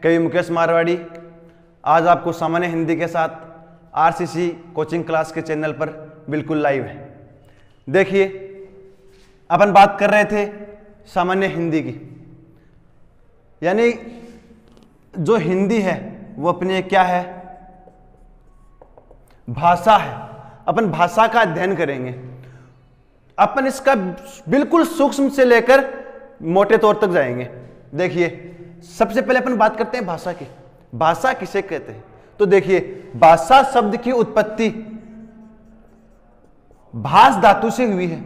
कवि मुकेश मारवाड़ी। आज आपको सामान्य हिंदी के साथ आरसीसी कोचिंग क्लास के चैनल पर बिल्कुल लाइव है। देखिए, अपन बात कर रहे थे सामान्य हिंदी की, यानी जो हिंदी है वो अपने क्या है, भाषा है। अपन भाषा का अध्ययन करेंगे। अपन इसका बिल्कुल सूक्ष्म से लेकर मोटे तौर तक जाएंगे। देखिए, सबसे पहले अपन बात करते हैं भाषा की। भाषा किसे कहते हैं? तो देखिए, भाषा शब्द की उत्पत्ति भाष धातु से हुई है।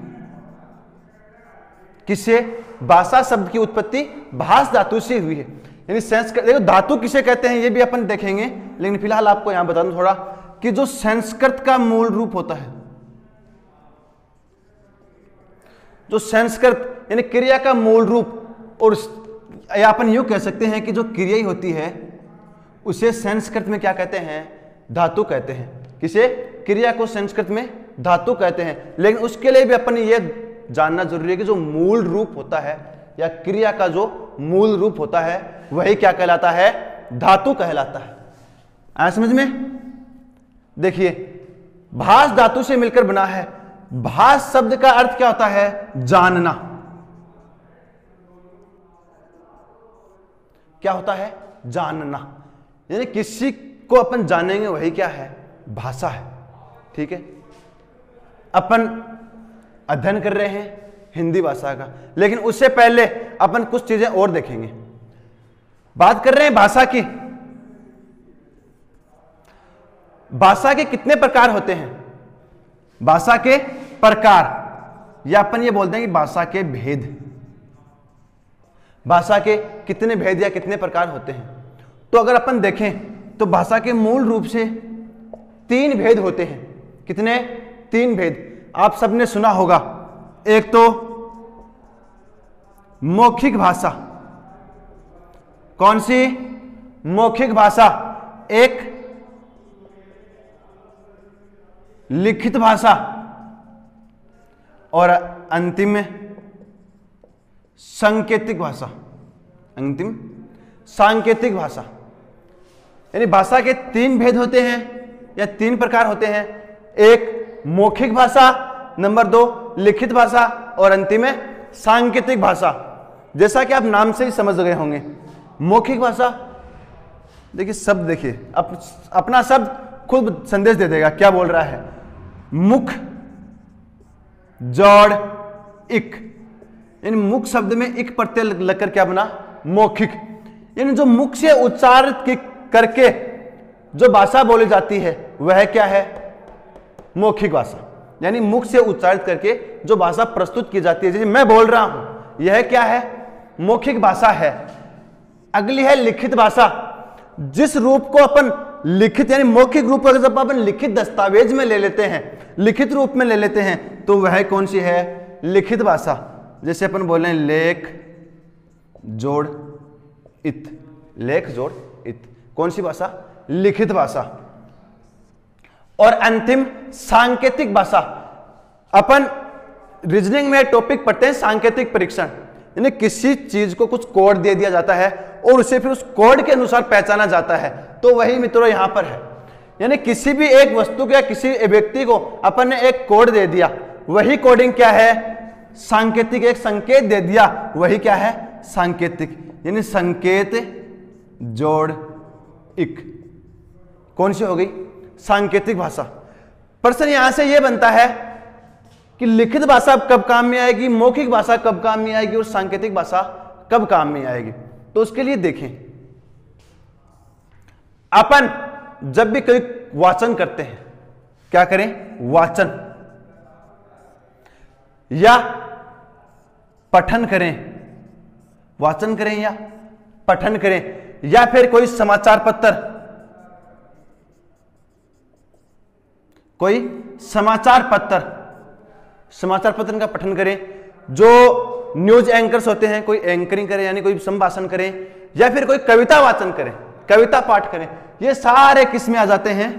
किससे? भाषा शब्द की उत्पत्ति भाष धातु से हुई है। यानी संस्कृत, देखो धातु किसे कहते हैं ये भी अपन देखेंगे, लेकिन फिलहाल आपको यहां बता दूं थोड़ा कि जो संस्कृत का मूल रूप होता है, जो संस्कृत यानी क्रिया का मूल रूप, और या अपन यूं कह सकते हैं कि जो क्रिया ही होती है उसे संस्कृत में क्या कहते हैं? धातु कहते हैं। किसे? क्रिया को संस्कृत में धातु कहते हैं। लेकिन उसके लिए भी अपन ये जानना जरूरी है कि जो मूल रूप होता है या क्रिया का जो मूल रूप होता है वही क्या कहलाता है? धातु कहलाता है। आया समझ में? देखिए, भाष धातु से मिलकर बना है। भाष शब्द का अर्थ क्या होता है? जानना। क्या होता है? जानना। यानी किसी को अपन जानेंगे वही क्या है? भाषा है। ठीक है, अपन अध्ययन कर रहे हैं हिंदी भाषा का, लेकिन उससे पहले अपन कुछ चीजें और देखेंगे। बात कर रहे हैं भाषा की। भाषा के कितने प्रकार होते हैं? भाषा के प्रकार, या अपन ये बोलते हैं कि भाषा के भेद। भाषा के कितने भेद या कितने प्रकार होते हैं? तो अगर अपन देखें तो भाषा के मूल रूप से 3 भेद होते हैं। कितने? 3 भेद। आप सबने सुना होगा। एक तो मौखिक भाषा। कौन सी? मौखिक भाषा। एक लिखित भाषा, और अंतिम में सांकेतिक भाषा। अंतिम सांकेतिक भाषा। यानी भाषा के 3 भेद होते हैं या 3 प्रकार होते हैं। एक मौखिक भाषा, नंबर 2 लिखित भाषा, और अंतिम में सांकेतिक भाषा। जैसा कि आप नाम से ही समझ गए होंगे। मौखिक भाषा, देखिए शब्द, देखिए अपना शब्द खुद संदेश दे देगा क्या बोल रहा है। मुख, जोड़, इक। यानी मुख शब्द में इक प्रत्यय लगकर क्या बना? मौखिक। यानी जो मुख से उच्चारित करके जो भाषा बोली जाती है वह क्या है? मौखिक भाषा। यानी मुख से उच्चारित करके जो भाषा प्रस्तुत की जाती है, जैसे मैं बोल रहा हूं, यह क्या है? मौखिक भाषा है। अगली है लिखित भाषा। जिस रूप को अपन लिखित यानी मौखिक रूप को जब अपन लिखित दस्तावेज में ले लेते हैं, लिखित रूप में ले लेते हैं, तो वह कौन सी है? लिखित भाषा। जैसे अपन बोल रहे हैं लेख जोड़ इत। लेख जोड़ इत कौन सी भाषा? लिखित भाषा। और अंतिम सांकेतिक भाषा। अपन रीजनिंग में टॉपिक पढ़ते हैं सांकेतिक परीक्षण। यानी किसी चीज को कुछ कोड दे दिया जाता है और उसे फिर उस कोड के अनुसार पहचाना जाता है, तो वही मित्रों यहां पर है। यानी किसी भी एक वस्तु को या किसी व्यक्ति को अपन ने एक कोड दे दिया, वही कोडिंग क्या है? सांकेतिक। एक संकेत दे दिया, वही क्या है? सांकेतिक। यानी संकेत जोड़ इक कौन सी हो गई? सांकेतिक भाषा। प्रश्न यहां से यह बनता है कि लिखित भाषा कब काम में आएगी, मौखिक भाषा कब काम में आएगी और सांकेतिक भाषा कब काम में आएगी? तो उसके लिए देखें, अपन जब भी कोई वाचन करते हैं, क्या करें? वाचन या पठन करें। वाचन करें या पठन करें, या फिर कोई समाचार पत्र, कोई समाचार पत्र का पठन करें। जो न्यूज एंकर्स होते हैं, कोई एंकरिंग करें यानी कोई संभाषण करें, या फिर कोई कविता वाचन करें, कविता पाठ करें, ये सारे किस में आ जाते हैं?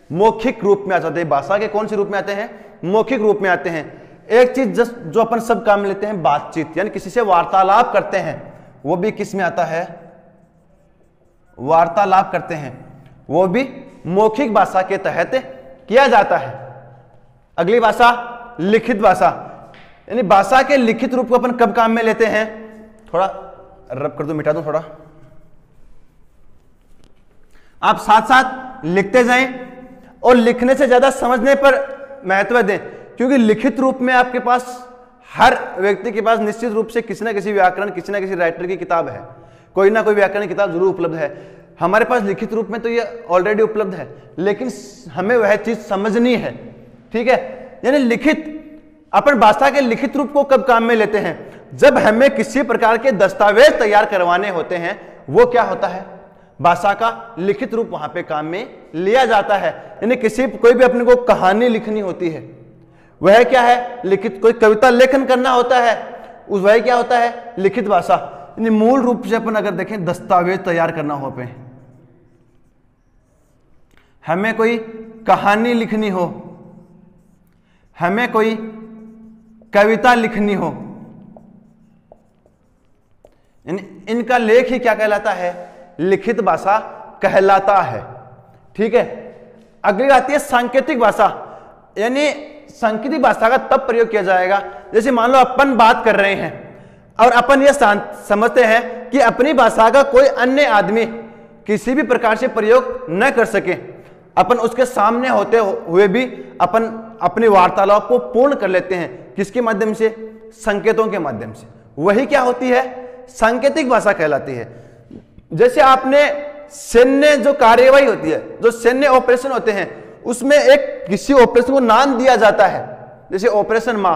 मौखिक रूप में आ जाते हैं। भाषा के कौन से रूप में आते हैं? मौखिक रूप में आते हैं। एक चीज जो अपन सब काम लेते हैं, बातचीत, यानी किसी से वार्तालाप करते हैं, वो भी किस में आता है? वार्तालाप करते हैं, वो भी मौखिक भाषा के तहत किया जाता है। अगली भाषा लिखित भाषा, यानी भाषा के लिखित रूप को अपन कब काम में लेते हैं, थोड़ा रब कर दो, मिटा दो थोड़ा, आप साथ साथ लिखते जाएं और लिखने से ज्यादा समझने पर महत्व दें, क्योंकि लिखित रूप में आपके पास हर व्यक्ति के पास निश्चित रूप से किसी ना किसी व्याकरण, किसी ना किसी राइटर की किताब है, कोई ना कोई व्याकरण की किताब जरूर उपलब्ध है। हमारे पास लिखित रूप में तो ये ऑलरेडी उपलब्ध है, लेकिन हमें वह चीज समझनी है, ठीक है। यानी लिखित, अपन भाषा के लिखित रूप को कब काम में लेते हैं, जब हमें किसी प्रकार के दस्तावेज तैयार करवाने होते हैं, वो क्या होता है, भाषा का लिखित रूप वहां पे काम में लिया जाता है। यानी कोई भी अपने को कहानी लिखनी होती है, वह क्या है, लिखित। कोई कविता लेखन करना होता है, उस वह क्या होता है, लिखित भाषा। यानी मूल रूप से अपन अगर देखें, दस्तावेज तैयार करना हो पे, हमें कोई कहानी लिखनी हो, हमें कोई कविता लिखनी हो, इनका लेख ही क्या कहलाता है, लिखित भाषा कहलाता है, ठीक है। अगली आती है सांकेतिक भाषा। यानी सांकेतिक भाषा का तब प्रयोग किया जाएगा, जैसे मान लो अपन बात कर रहे हैं और अपन ये समझते हैं कि अपनी भाषा का कोई अन्य आदमी किसी भी प्रकार से प्रयोग न कर सके, अपन उसके सामने होते हुए भी अपन अपनी वार्तालाप को पूर्ण कर लेते हैं, किसके माध्यम से, संकेतों के माध्यम से। वही क्या होती है, सांकेतिक भाषा कहलाती है। जैसे आपने सैन्य जो कार्यवाही होती है, जो सैन्य ऑपरेशन होते हैं, उसमें एक किसी ऑपरेशन को नाम दिया जाता है, जैसे ऑपरेशन माह,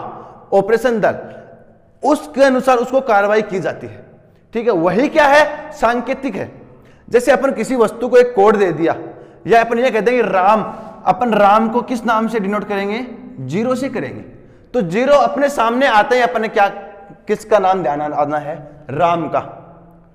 ऑपरेशन दल, उसके अनुसार उसको कार्रवाई की जाती है, ठीक है। वही क्या है, सांकेतिक है। जैसे अपन किसी वस्तु को एक कोड दे दिया, या अपन ये कहते हैं कि राम, अपन राम को किस नाम से डिनोट करेंगे, जीरो से करेंगे, तो जीरो अपने सामने आते ही अपन क्या, किसका नाम ध्यान आना है, राम का,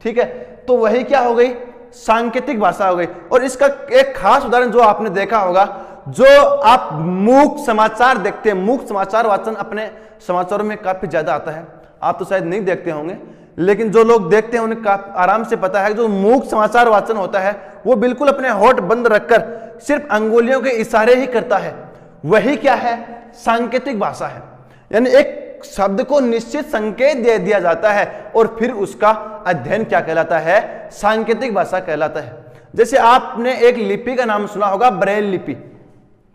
ठीक है। तो वही क्या हो गई, सांकेतिक भाषा हो गई। और इसका एक खास उदाहरण जो आपने देखा होगा, जो आप मूक समाचार देखते हैं, मूक समाचार वाचन अपने समाचारों में काफी ज्यादा आता है, आप तो शायद नहीं देखते होंगे, लेकिन जो लोग देखते हैं उन्हें आराम से पता है, जो मूक समाचार वाचन होता है वो बिल्कुल अपने होठ बंद रखकर सिर्फ अंगुलियों के इशारे ही करता है, वही क्या है, सांकेतिक भाषा है। यानी एक शब्द को निश्चित संकेत दे दिया जाता है और फिर उसका अध्ययन क्या कहलाता है, सांकेतिक भाषा कहलाता है। जैसे आपने एक लिपि का नाम सुना होगा, ब्रेल लिपि।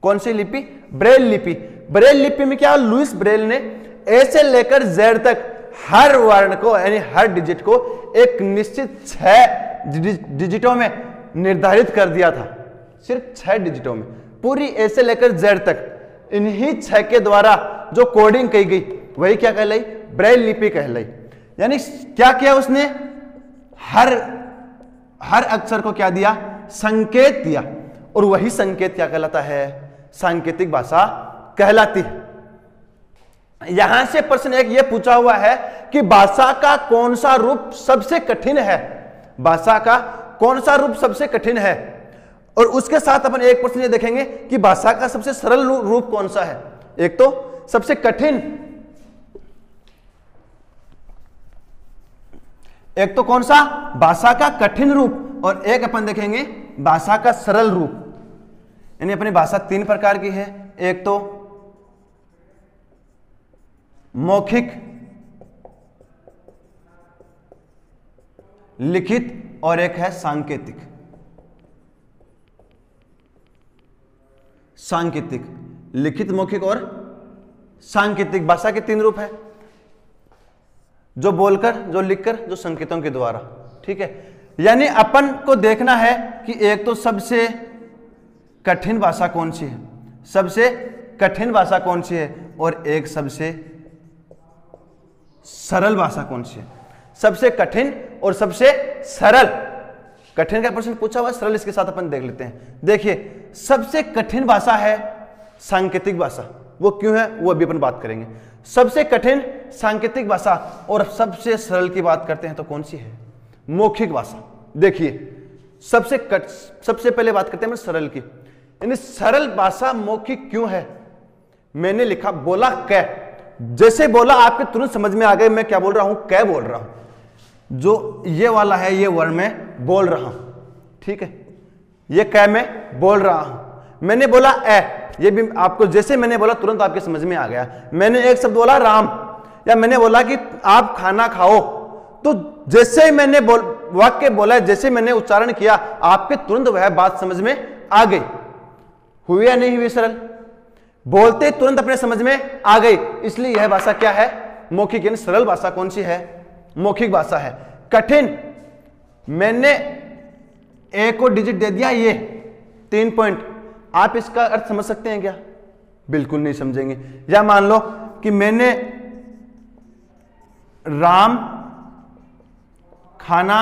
कौन सी लिपि, ब्रेल लिपि। ब्रेल लिपि में क्या, लुईस ब्रेल ने ए से लेकर जेड तक हर वर्ण को, यानी हर डिजिट को एक निश्चित 6 डिजिटों में निर्धारित कर दिया था, सिर्फ 6 डिजिटों में, पूरी ए से लेकर जेड तक इन्हीं 6 के द्वारा जो कोडिंग की गई, वही क्या कहलाई, ब्रेल लिपि कहलाई। यानी क्या किया उसने, हर अक्षर को क्या दिया, संकेत दिया, और वही संकेत क्या कहलाता है, सांकेतिक भाषा कहलाती है। यहां से प्रश्न एक ये पूछा हुआ है कि भाषा का कौन सा रूप सबसे कठिन है, भाषा का कौन सा रूप सबसे कठिन है, और उसके साथ अपन एक प्रश्न ये देखेंगे कि भाषा का सबसे सरल रूप कौन सा है। एक तो सबसे कठिन, एक तो कौन सा, भाषा का कठिन रूप, और एक अपन देखेंगे भाषा का सरल रूप। यानी अपनी भाषा 3 प्रकार की है, एक तो मौखिक, लिखित, और एक है सांकेतिक। सांकेतिक, लिखित, मौखिक और सांकेतिक भाषा के 3 रूप है, जो बोलकर, जो लिखकर, जो संकेतों के द्वारा, ठीक है। यानी अपन को देखना है कि एक तो सबसे कठिन भाषा कौन सी है, सबसे कठिन भाषा कौन सी है, और एक सबसे सरल भाषा कौन सी है। सबसे कठिन और सबसे सरल, कठिन का प्रश्न पूछा हुआ, सरल इसके साथ अपन देख लेते हैं। देखिए, सबसे कठिन भाषा है सांकेतिक भाषा, वो क्यों है वो अभी अपन बात करेंगे। सबसे कठिन सांकेतिक भाषा, और सबसे सरल की बात करते हैं तो कौन सी है, मौखिक भाषा। देखिए, सबसे पहले बात करते हैं सरल की। यानी सरल भाषा मौखिक क्यों है, मैंने लिखा, बोला कै, जैसे बोला आपके तुरंत समझ में आ गए मैं क्या बोल रहा हूं, कै बोल रहा हूं, जो ये वाला है ये वर्ण मैं बोल रहा हूं, ठीक है, ये कै मैं बोल रहा हूं। मैंने बोला ए, ये भी आपको जैसे मैंने बोला तुरंत आपके समझ में आ गया। मैंने एक शब्द बोला राम, या मैंने बोला कि आप खाना खाओ, तो जैसे ही मैंने वाक्य बोला, जैसे मैंने उच्चारण किया, आपके तुरंत वह बात समझ में आ गई। हुई या नहीं हुई सरल? बोलते तुरंत अपने समझ में आ गई। इसलिए यह भाषा क्या है? मौखिक। यानी सरल भाषा कौन सी है? मौखिक भाषा है। कठिन, मैंने ए को डिजिट दे दिया, ये 3 पॉइंट, आप इसका अर्थ समझ सकते हैं क्या? बिल्कुल नहीं समझेंगे। या मान लो कि मैंने राम खाना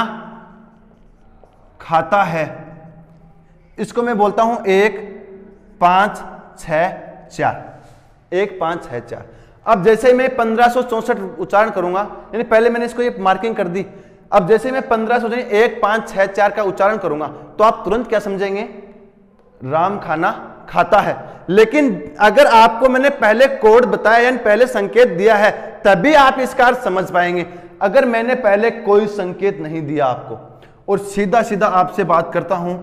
खाता है, इसको मैं बोलता हूं 1 5 6 4, 1 5 6 4। अब जैसे मैं 1564 उच्चारण करूंगा, यानी पहले मैंने इसको ये मार्किंग कर दी, अब जैसे मैं 1500 1 5 6 4 का उच्चारण करूंगा, तो आप तुरंत क्या समझेंगे? राम खाना खाता है। लेकिन अगर आपको मैंने पहले कोड बताया, यानी पहले संकेत दिया है, तभी आप इसका अर्थ समझ पाएंगे। अगर मैंने पहले कोई संकेत नहीं दिया आपको और सीधा सीधा आपसे बात करता हूं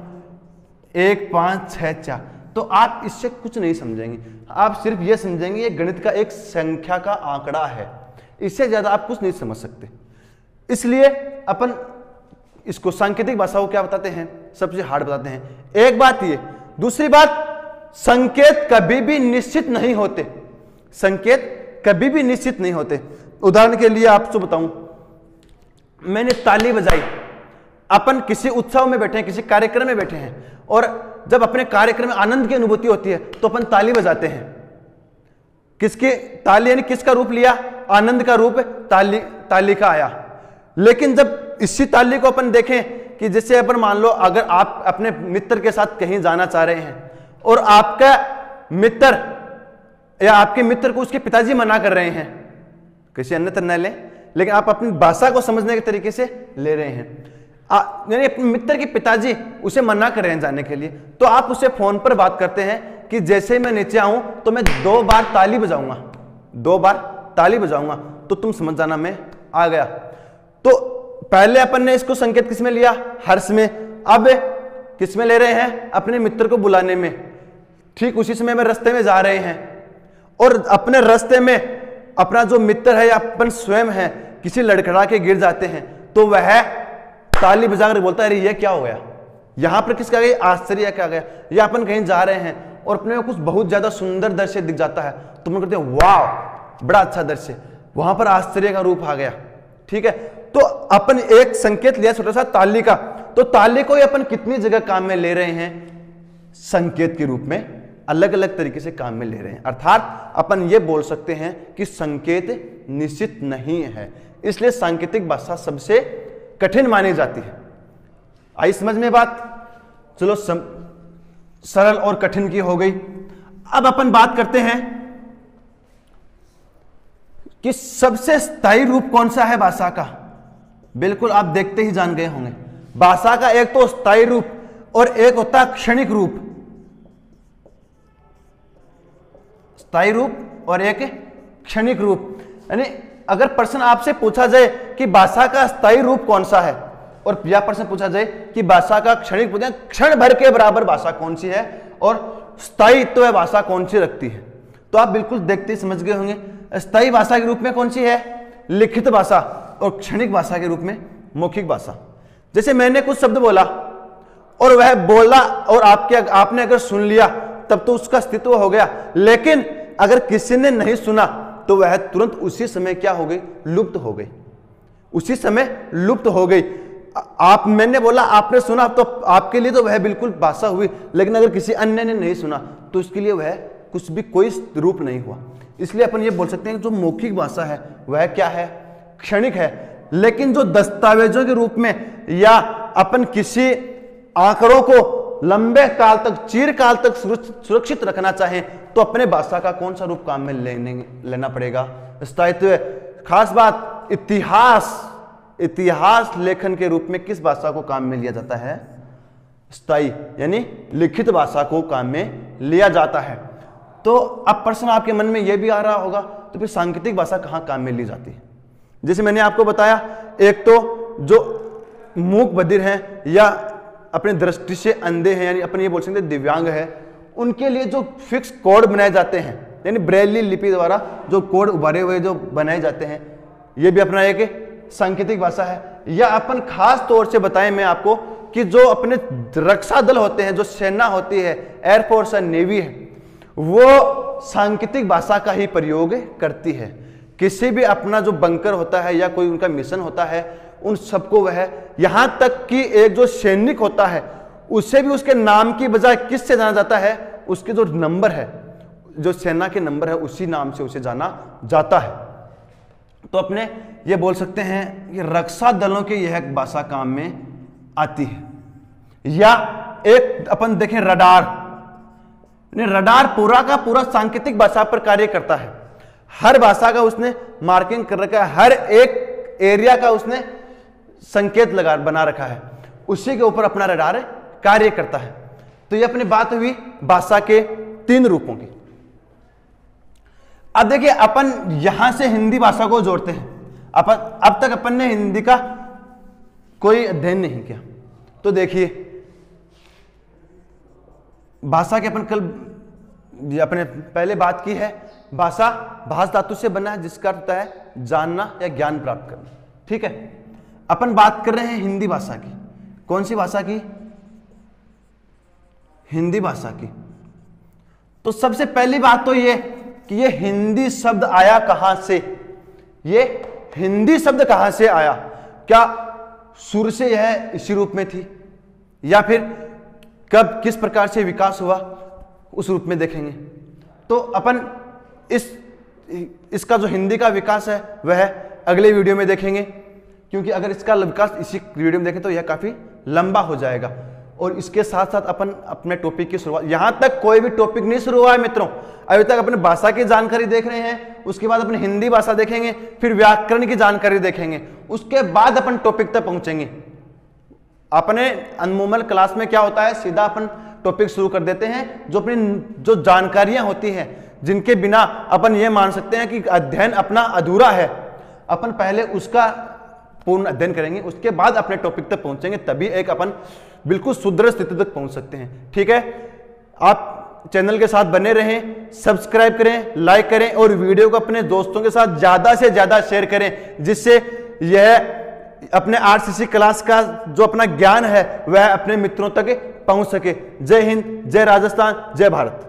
1 5 6 4, तो आप इससे कुछ नहीं समझेंगे। आप सिर्फ यह समझेंगे ये गणित का एक संख्या का आंकड़ा है, इससे ज्यादा आप कुछ नहीं समझ सकते। इसलिए अपन इसको सांकेतिक भाषा को क्या बताते हैं? सबसे हार्ड बताते हैं। एक बात ये, दूसरी बात, संकेत कभी भी निश्चित नहीं होते। संकेत कभी भी निश्चित नहीं होते। उदाहरण के लिए आपको बताऊं, मैंने ताली बजाई, अपन किसी उत्सव में बैठे हैं, किसी कार्यक्रम में बैठे हैं, और जब अपने कार्यक्रम में आनंद की अनुभूति होती है तो अपन ताली बजाते हैं। किसकी ताली, यानी किसका रूप लिया? आनंद का रूप ताली का आया। लेकिन जब इसी ताली को अपन देखें कि जैसे अपन मान लो अगर आप अपने मित्र के साथ कहीं जाना चाह रहे हैं और आपका मित्र या आपके मित्र को उसके पिताजी मना कर रहे हैं, किसी अन्यत्र न लें, लेकिन आप अपनी भाषा को समझने के तरीके से ले रहे हैं, यानी अपने मित्र के पिताजी उसे मना कर रहे हैं जाने के लिए, तो आप उससे फोन पर बात करते हैं कि जैसे मैं नीचे आऊं तो मैं 2 बार ताली बजाऊंगा, 2 बार ताली बजाऊंगा, तो तुम समझ जाना मैं आ गया। तो पहले अपन ने इसको संकेत किस में लिया? हर्ष में। अब किस में ले रहे हैं? अपने मित्र को बुलाने में। ठीक उसी समय में रास्ते में जा रहे हैं और अपने रास्ते में अपना जो मित्र है या अपन स्वयं है किसी लड़खड़ा के गिर जाते हैं, तो वह ताली बजाकर बोलता है, अरे ये क्या हो गया? यहां पर किसका गया? आश्चर्य क्या गया? या अपन कहीं जा रहे हैं और अपने को कुछ बहुत ज्यादा सुंदर दृश्य दिख जाता है, तो मन करते हैं वाह बड़ा अच्छा दृश्य, वहां पर आश्चर्य का रूप आ गया। ठीक है, तो अपन एक संकेत लिया छोटा सा ताली का, तो ताली को अपन कितनी जगह काम में ले रहे हैं? संकेत के रूप में अलग अलग तरीके से काम में ले रहे हैं। अर्थात अपन ये बोल सकते हैं कि संकेत निश्चित नहीं है, इसलिए सांकेतिक भाषा सबसे कठिन मानी जाती है। आई समझ में बात? चलो सरल और कठिन की हो गई। अब अपन बात करते हैं कि सबसे स्थायी रूप कौन सा है भाषा का। बिल्कुल आप देखते ही जान गए होंगे, भाषा का एक तो स्थायी रूप और एक होता है क्षणिक रूप। स्थायी रूप और एक क्षणिक रूप, यानी अगर प्रश्न आपसे पूछा जाए कि भाषा का स्थायी रूप कौन सा है, और यह प्रश्न पूछा जाए कि भाषा का क्षणिक रूप, क्षण भर के बराबर भाषा कौन सी है और स्थायित्व है भाषा कौन सी रखती है, तो आप बिल्कुल देखते ही समझ गए होंगे। स्थायी भाषा के रूप में कौन सी है? लिखित भाषा, और क्षणिक भाषा के रूप में मौखिक भाषा। जैसे मैंने कुछ शब्द बोला और वह बोला और आपने अगर सुन लिया तब तो उसका अस्तित्व हो गया, लेकिन अगर किसी ने नहीं सुना तो वह तुरंत उसी समय क्या हो गई? लुप्त हो गई, उसी समय लुप्त हो गई। मैंने बोला, आपने सुना, तो आपके लिए तो वह बिल्कुल भाषा हुई, लेकिन अगर किसी अन्य ने नहीं सुना तो उसके लिए वह कुछ भी कोई रूप नहीं हुआ। इसलिए अपन ये बोल सकते हैं कि जो मौखिक भाषा है वह क्या है? क्षणिक है। लेकिन जो दस्तावेजों के रूप में या अपन किसी आंकड़ों को लंबे काल तक, चिरकाल तक सुरक्षित रखना चाहें तो अपने भाषा का कौन सा रूप काम में लेना पड़ेगा? स्थायित्व। खास बात, इतिहास लेखन के रूप में किस भाषा को काम में लिया जाता है? स्थायी, यानी लिखित भाषा को काम में लिया जाता है। तो अब प्रश्न आपके मन में यह भी आ रहा होगा, तो फिर सांकेतिक भाषा कहां काम में ली जाती है? जैसे मैंने आपको बताया, एक तो जो मूक बधिर हैं या अपने दृष्टि से अंधे हैं, यानी अपने ये बोल सकते हैं दिव्यांग है, उनके लिए जो फिक्स कोड बनाए जाते हैं, यानी ब्रेली लिपि द्वारा जो कोड उभारे हुए जो बनाए जाते हैं, ये भी अपना एक सांकेतिक भाषा है। या अपन खास तौर से बताएं मैं आपको कि जो अपने रक्षा दल होते हैं, जो सेना होती है, एयरफोर्स है, नेवी है, वो सांकेतिक भाषा का ही प्रयोग करती है। किसी भी अपना जो बंकर होता है या कोई उनका मिशन होता है, उन सबको वह, यहां तक कि एक जो सैनिक होता है उसे भी उसके नाम की बजाय किससे जाना जाता है, उसके जो नंबर है, जो सेना के नंबर है, उसी नाम से उसे जाना जाता है। तो अपने ये बोल सकते हैं कि रक्षा दलों की यह भाषा काम में आती है। या एक अपन देखें रडार, रडार पूरा का पूरा सांकेतिक भाषा पर कार्य करता है। हर भाषा का उसने मार्किंग कर रखा है, हर एक एरिया का उसने संकेत बना रखा है, उसी के ऊपर अपना रडार कार्य करता है। तो ये अपनी बात हुई भाषा के 3 रूपों की। अब देखिए अपन यहां से हिंदी भाषा को जोड़ते हैं। अब तक अपन ने हिंदी का कोई अध्ययन नहीं किया, तो देखिए भाषा के अपन कल अपने पहले बात की है, भाषा भाष धातु से बना है, जिसका अर्थ होता है जानना या ज्ञान प्राप्त करना। ठीक है, अपन बात कर रहे हैं हिंदी भाषा की। कौन सी भाषा की? हिंदी भाषा की। तो सबसे पहली बात तो ये कि ये हिंदी शब्द आया कहां से, ये हिंदी शब्द कहां से आया? क्या शुरू से यह इसी रूप में थी, या फिर कब किस प्रकार से विकास हुआ, उस रूप में देखेंगे। तो अपन इसका जो हिंदी का विकास है वह अगले वीडियो में देखेंगे, क्योंकि अगर इसका विकास इसी वीडियो में देखें तो यह काफी लंबा हो जाएगा। और इसके साथ साथ अपन अपने टॉपिक की शुरुआत, यहां तक कोई भी टॉपिक नहीं शुरू हुआ है मित्रों। अभी तक अपने भाषा की जानकारी देख रहे हैं, उसके बाद अपने हिंदी भाषा देखेंगे, फिर व्याकरण की जानकारी देखेंगे, उसके बाद अपन टॉपिक तक पहुंचेंगे। अपने अनमोल क्लास में क्या होता है, सीधा अपन टॉपिक शुरू कर देते हैं। जो अपनी जो जानकारियां होती हैं, जिनके बिना अपन ये मान सकते हैं कि अध्ययन अपना अधूरा है, अपन पहले उसका पूर्ण अध्ययन करेंगे, उसके बाद अपने टॉपिक तक पहुंचेंगे, तभी एक अपन बिल्कुल सुदृढ़ स्थिति तक पहुंच सकते हैं। ठीक है, आप चैनल के साथ बने रहें, सब्सक्राइब करें, लाइक करें और वीडियो को अपने दोस्तों के साथ ज्यादा से ज्यादा शेयर करें, जिससे यह अपने आरसीसी क्लास का जो अपना ज्ञान है वह अपने मित्रों तक पहुंच सके। जय हिंद, जय राजस्थान, जय भारत।